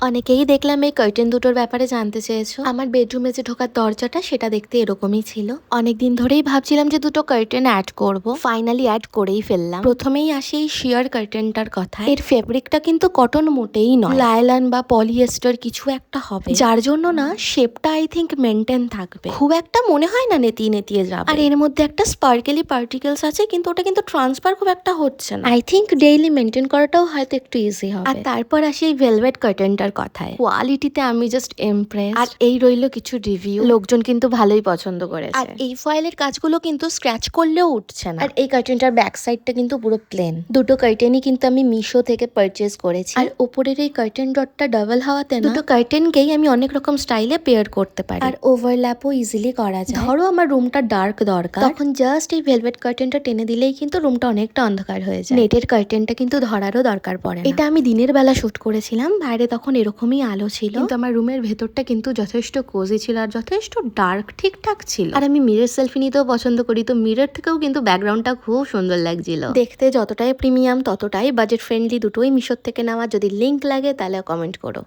অনেকেই দেখলাম এই কার্টেন দুটোর ব্যাপারে জানতে চেয়েছো। আমার বেডরুমে যে ঢোকার দরজাটা সেটা দেখতে এরকমই ছিল। অনেকদিন ধরেই ভাবছিলাম যে দুটো কার্টেন অ্যাড করব, ফাইনালি অ্যাড করেই ফেললাম। প্রথমেই আসে এই শিয়ার কার্টেনটার কথা। এর ফেব্রিকটা কিন্তু কটন মোটেই নয়, লাইলন বা পলিয়েস্টার কিছু একটা হবে, যার জন্য না শেপটা আই থিঙ্ক মেনটেন থাকবে, খুব একটা মনে হয় না নেতিয়ে নেতিয়ে যাবে। আর এর মধ্যে একটা স্পার্কেলি পার্টিকেলস আছে, কিন্তু ওটা কিন্তু ট্রান্সফার খুব একটা হচ্ছে না। আই থিঙ্ক ডেইলি মেনটেন করাটাও হয়তো একটু ইজি হবে। আর তারপর আসে এই ভেলভেট কার্টেনটার কথায়। কোয়ালিটিতে আমি জাস্ট ইমপ্রেস। আর এই রইলো কিছু রিভিউ, লোকজন কিন্তু ভালোই পছন্দ করেছে। আর এই ফয়েলের কাজগুলো কিন্তু স্ক্র্যাচ করলেও উঠছে না। আর এই কার্টেনটার ব্যাক সাইডটা কিন্তু পুরো প্লেন। দুটো কার্টেনই কিন্তু আমি মিশো থেকে পারচেজ করেছি। আর উপরের এই কার্টেন ডটটা ডাবল হওয়াতে না দুটো কার্টেনকেই আমি অনেক রকম স্টাইলে পেয়ার করতে পারি। আর ওভারল্যাপও ইজিলি করা যায়। ধরো আমার রুমটা ডার্ক দরকার, তখন জাস্ট এই ভেলভেট কার্টেনটা টেনে দিলেই কিন্তু রুমটা অনেকটা অন্ধকার হয়ে যায়। নেটের কার্টেনটা কিন্তু ধরারও দরকার পড়ে না। এটা আমি দিনের বেলা শুট করেছিলাম, বাইরে তখন এরকমই আলো ছিল, কিন্তু আমার রুমের ভেতরটা কিন্তু যথেষ্ট কোজি ছিল আর যথেষ্ট ডার্ক ঠিকঠাক ছিল। আর আমি মিরর সেলফি নিতেও পছন্দ করি, তো মিরর থেকেও কিন্তু ব্যাকগ্রাউন্ডটা খুব সুন্দর লাগছিল দেখতে। যতটাই প্রিমিয়াম ততটাই বাজেট ফ্রেন্ডলি, দুটোই মিশোর থেকে নেওয়া। যদি লিংক লাগে তাহলে কমেন্ট করো।